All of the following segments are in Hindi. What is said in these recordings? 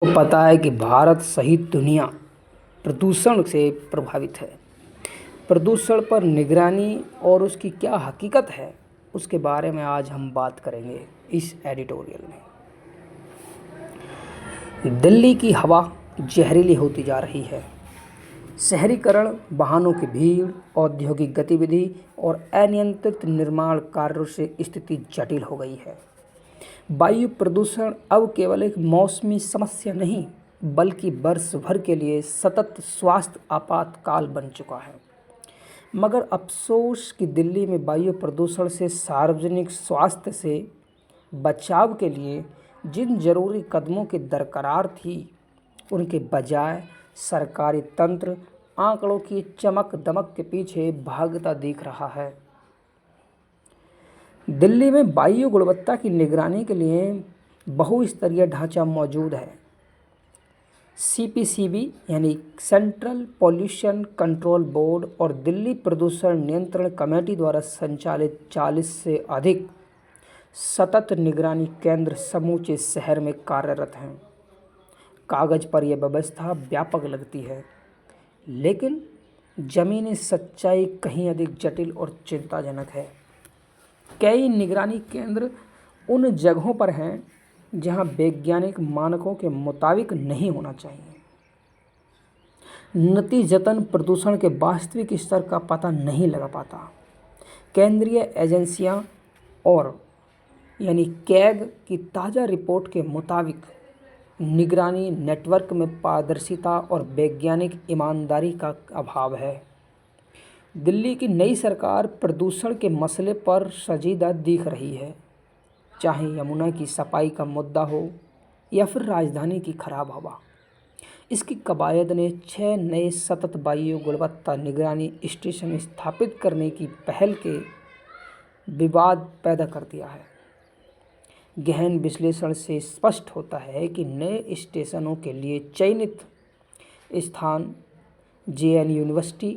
को पता है कि भारत सहित दुनिया प्रदूषण से प्रभावित है। प्रदूषण पर निगरानी और उसकी क्या हकीकत है, उसके बारे में आज हम बात करेंगे इस एडिटोरियल में। दिल्ली की हवा जहरीली होती जा रही है। शहरीकरण, वाहनों की भीड़, औद्योगिक गतिविधि और अनियंत्रित निर्माण कार्यों से स्थिति जटिल हो गई है। वायु प्रदूषण अब केवल एक मौसमी समस्या नहीं, बल्कि वर्ष भर के लिए सतत स्वास्थ्य आपातकाल बन चुका है। मगर अफसोस कि दिल्ली में वायु प्रदूषण से सार्वजनिक स्वास्थ्य से बचाव के लिए जिन जरूरी कदमों की दरकार थी, उनके बजाय सरकारी तंत्र आंकड़ों की चमक दमक के पीछे भागता दिख रहा है। दिल्ली में वायु गुणवत्ता की निगरानी के लिए बहुस्तरीय ढांचा मौजूद है। सीपीसीबी यानी सेंट्रल पॉल्यूशन कंट्रोल बोर्ड और दिल्ली प्रदूषण नियंत्रण कमेटी द्वारा संचालित 40 से अधिक सतत निगरानी केंद्र समूचे शहर में कार्यरत हैं। कागज पर यह व्यवस्था व्यापक लगती है, लेकिन जमीनी सच्चाई कहीं अधिक जटिल और चिंताजनक है। कई निगरानी केंद्र उन जगहों पर हैं जहां वैज्ञानिक मानकों के मुताबिक नहीं होना चाहिए। नतीजतन प्रदूषण के वास्तविक स्तर का पता नहीं लगा पाता। केंद्रीय एजेंसियां और यानी कैग की ताज़ा रिपोर्ट के मुताबिक निगरानी नेटवर्क में पारदर्शिता और वैज्ञानिक ईमानदारी का अभाव है। दिल्ली की नई सरकार प्रदूषण के मसले पर संजीदा दिख रही है, चाहे यमुना की सफाई का मुद्दा हो या फिर राजधानी की खराब हवा। इसकी कवायद ने 6 नए सतत वायु गुणवत्ता निगरानी स्टेशन स्थापित करने की पहल के विवाद पैदा कर दिया है। गहन विश्लेषण से स्पष्ट होता है कि नए स्टेशनों के लिए चयनित स्थान जेएन यूनिवर्सिटी,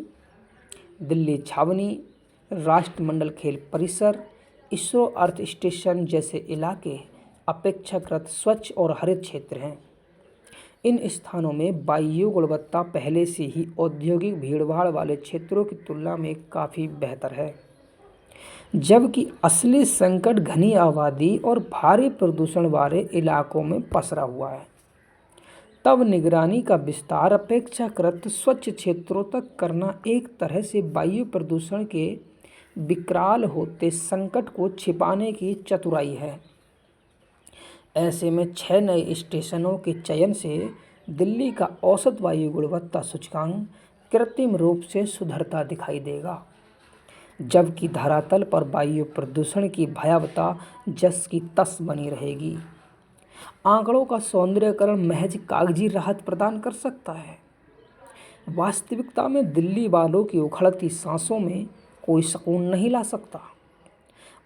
दिल्ली छावनी, राष्ट्रमंडल खेल परिसर, इसरो अर्थ स्टेशन जैसे इलाके अपेक्षाकृत स्वच्छ और हरित क्षेत्र हैं। इन स्थानों में वायु गुणवत्ता पहले से ही औद्योगिक भीड़भाड़ वाले क्षेत्रों की तुलना में काफ़ी बेहतर है, जबकि असली संकट घनी आबादी और भारी प्रदूषण वाले इलाकों में पसरा हुआ है। तब निगरानी का विस्तार अपेक्षाकृत स्वच्छ क्षेत्रों तक करना एक तरह से वायु प्रदूषण के विकराल होते संकट को छिपाने की चतुराई है। ऐसे में 6 नए स्टेशनों के चयन से दिल्ली का औसत वायु गुणवत्ता सूचकांक कृत्रिम रूप से सुधरता दिखाई देगा, जबकि धरातल पर वायु प्रदूषण की भयावहता जस की तस बनी रहेगी। आंकड़ों का सौंदर्यकरण महज कागजी राहत प्रदान कर सकता है। वास्तविकता में दिल्ली वालों की उखड़ती सांसों में कोई सुकून नहीं ला सकता।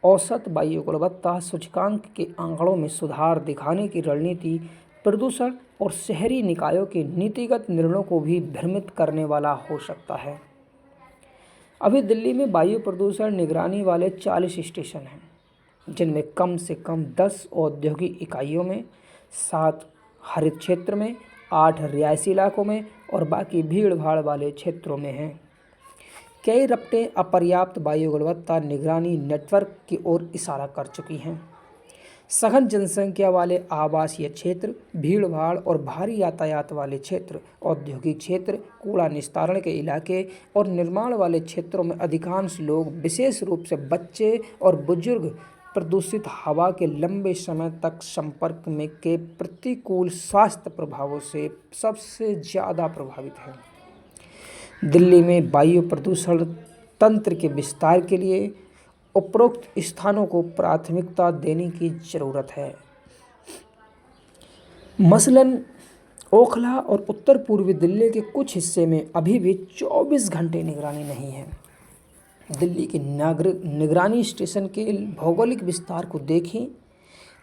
औसत वायु गुणवत्ता सूचकांक के आंकड़ों में सुधार दिखाने की रणनीति प्रदूषण और शहरी निकायों के नीतिगत निर्णयों को भी भ्रमित करने वाला हो सकता है। अभी दिल्ली में वायु प्रदूषण निगरानी वाले 40 स्टेशन हैं, जिनमें कम से कम 10 औद्योगिक इकाइयों में, 7 हरित क्षेत्र में, 8 रिहायशी इलाकों में और बाकी भीड़ भाड़ वाले क्षेत्रों में हैं। कई रपटें अपर्याप्त वायु गुणवत्ता निगरानी नेटवर्क की ओर इशारा कर चुकी हैं। सघन जनसंख्या वाले आवासीय क्षेत्र, भीड़ भाड़ और भारी यातायात वाले क्षेत्र, औद्योगिक क्षेत्र, कूड़ा निस्तारण के इलाके और निर्माण वाले क्षेत्रों में अधिकांश लोग, विशेष रूप से बच्चे और बुजुर्ग, प्रदूषित हवा के लंबे समय तक संपर्क में के प्रतिकूल स्वास्थ्य प्रभावों से सबसे ज़्यादा प्रभावित हैं। दिल्ली में वायु प्रदूषण तंत्र के विस्तार के लिए उपरोक्त स्थानों को प्राथमिकता देने की ज़रूरत है। मसलन ओखला और उत्तर पूर्वी दिल्ली के कुछ हिस्से में अभी भी 24 घंटे निगरानी नहीं है। दिल्ली के निगरानी स्टेशन के भौगोलिक विस्तार को देखें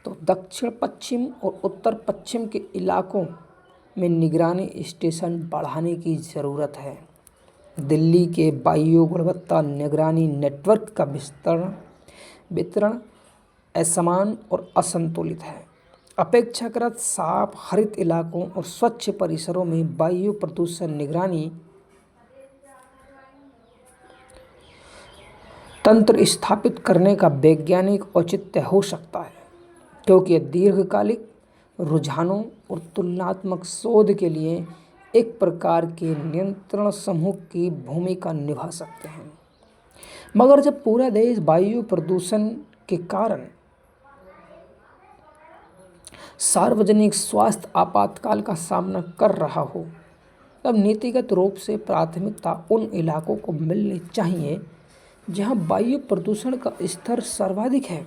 तो दक्षिण पश्चिम और उत्तर पश्चिम के इलाकों में निगरानी स्टेशन बढ़ाने की ज़रूरत है। दिल्ली के वायु गुणवत्ता निगरानी नेटवर्क का वितरण असमान और असंतुलित है। अपेक्षाकृत साफ हरित इलाकों और स्वच्छ परिसरों में वायु प्रदूषण निगरानी तंत्र स्थापित करने का वैज्ञानिक औचित्य हो सकता है, क्योंकि यह दीर्घकालिक रुझानों और तुलनात्मक शोध के लिए एक प्रकार के नियंत्रण समूह की भूमिका निभा सकते हैं। मगर जब पूरा देश वायु प्रदूषण के कारण सार्वजनिक स्वास्थ्य आपातकाल का सामना कर रहा हो, तब नीतिगत रूप से प्राथमिकता उन इलाकों को मिलनी चाहिए जहां वायु प्रदूषण का स्तर सर्वाधिक है,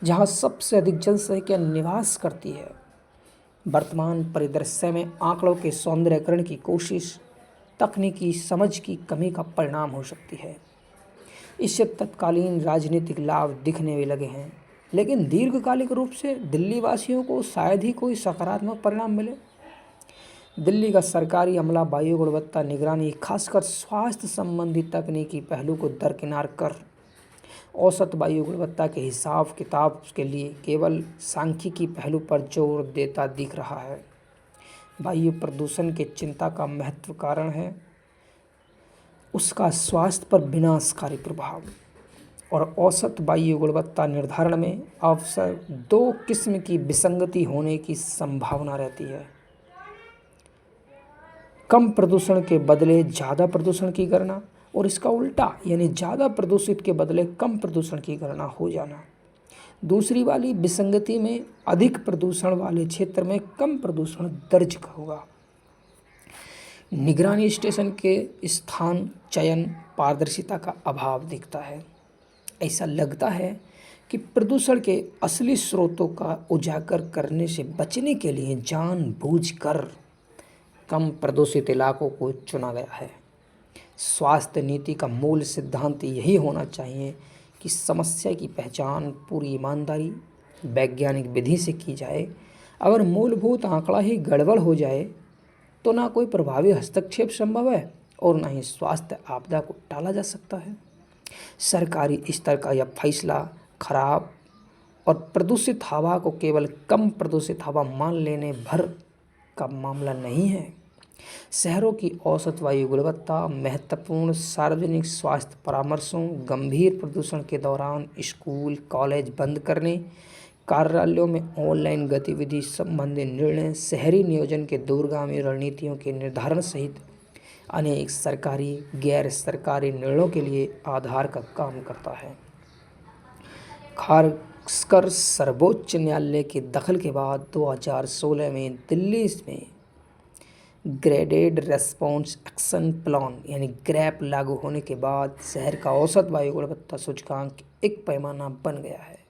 जहां सबसे अधिक जनसंख्या निवास करती है। वर्तमान परिदृश्य में आंकड़ों के सौंदर्यीकरण की कोशिश तकनीकी समझ की कमी का परिणाम हो सकती है। इससे तत्कालीन राजनीतिक लाभ दिखने भी लगे हैं, लेकिन दीर्घकालिक रूप से दिल्ली वासियों को शायद ही कोई सकारात्मक परिणाम मिले। दिल्ली का सरकारी अमला वायु गुणवत्ता निगरानी, खासकर स्वास्थ्य संबंधी तकनीकी पहलू को दरकिनार कर औसत वायु गुणवत्ता के हिसाब किताब के लिए केवल सांख्यिकी पहलू पर जोर देता दिख रहा है। वायु प्रदूषण की चिंता का महत्व कारण है उसका स्वास्थ्य पर विनाशकारी प्रभाव, और औसत वायु गुणवत्ता निर्धारण में अक्सर दो किस्म की विसंगति होने की संभावना रहती है। कम प्रदूषण के बदले ज़्यादा प्रदूषण की गणना, और इसका उल्टा यानी ज़्यादा प्रदूषित के बदले कम प्रदूषण की गणना हो जाना। दूसरी वाली विसंगति में अधिक प्रदूषण वाले क्षेत्र में कम प्रदूषण दर्ज होगा। निगरानी स्टेशन के स्थान चयन पारदर्शिता का अभाव दिखता है। ऐसा लगता है कि प्रदूषण के असली स्रोतों का उजागर करने से बचने के लिए जानबूझकर कम प्रदूषित इलाकों को चुना गया है। स्वास्थ्य नीति का मूल सिद्धांत यही होना चाहिए कि समस्या की पहचान पूरी ईमानदारी वैज्ञानिक विधि से की जाए। अगर मूलभूत आंकड़ा ही गड़बड़ हो जाए तो ना कोई प्रभावी हस्तक्षेप संभव है और ना ही स्वास्थ्य आपदा को टाला जा सकता है। सरकारी स्तर का यह फैसला खराब और प्रदूषित हवा को केवल कम प्रदूषित हवा मान लेने भर का मामला नहीं है। शहरों की औसत वायु गुणवत्ता, महत्वपूर्ण सार्वजनिक स्वास्थ्य परामर्शों, गंभीर प्रदूषण के दौरान स्कूल कॉलेज बंद करने, कार्यालयों में ऑनलाइन गतिविधि संबंधी निर्णय, शहरी नियोजन के दूरगामी रणनीतियों के निर्धारण सहित अनेक सरकारी गैर सरकारी निर्णयों के लिए आधार का काम करता है। खासकर सर्वोच्च न्यायालय के दखल के बाद 2016 में दिल्ली में ग्रेडेड रेस्पॉन्स एक्शन प्लान यानी ग्रैप लागू होने के बाद शहर का औसत वायु गुणवत्ता सूचकांक एक पैमाना बन गया है।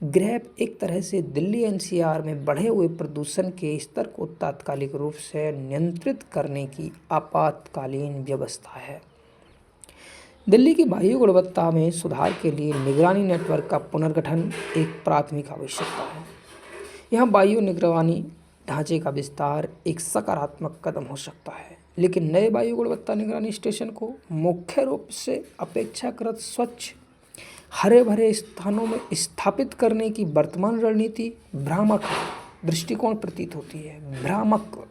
ग्रैप एक तरह से दिल्ली एनसीआर में बढ़े हुए प्रदूषण के स्तर को तात्कालिक रूप से नियंत्रित करने की आपातकालीन व्यवस्था है। दिल्ली की वायु गुणवत्ता में सुधार के लिए निगरानी नेटवर्क का पुनर्गठन एक प्राथमिक आवश्यकता है। यहाँ वायु निगरानी ढांचे का विस्तार एक सकारात्मक कदम हो सकता है, लेकिन नए वायु गुणवत्ता निगरानी स्टेशन को मुख्य रूप से अपेक्षाकृत स्वच्छ हरे भरे स्थानों में स्थापित करने की वर्तमान रणनीति भ्रामक दृष्टिकोण प्रतीत होती है। भ्रामक,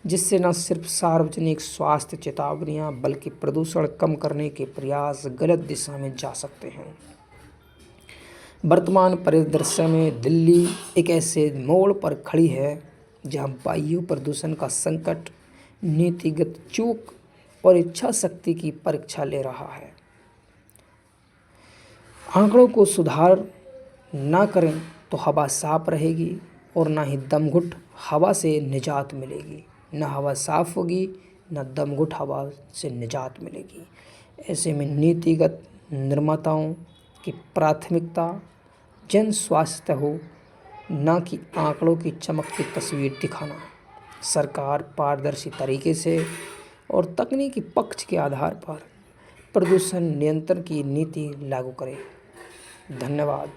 जिससे न सिर्फ सार्वजनिक स्वास्थ्य चेतावनियां बल्कि प्रदूषण कम करने के प्रयास गलत दिशा में जा सकते हैं। वर्तमान परिदृश्य में दिल्ली एक ऐसे मोड़ पर खड़ी है जहां वायु प्रदूषण का संकट नीतिगत चूक और इच्छा शक्ति की परीक्षा ले रहा है। आंकड़ों को सुधार ना करें तो हवा साफ रहेगी और ना ही दमघुट हवा से निजात मिलेगी। न हवा साफ होगी न दमघुट हवा से निजात मिलेगी। ऐसे में नीतिगत निर्माताओं की प्राथमिकता जन स्वास्थ्य हो, न कि आंकड़ों की चमकती तस्वीर दिखाना। सरकार पारदर्शी तरीके से और तकनीकी पक्ष के आधार पर प्रदूषण नियंत्रण की नीति लागू करे। धन्यवाद।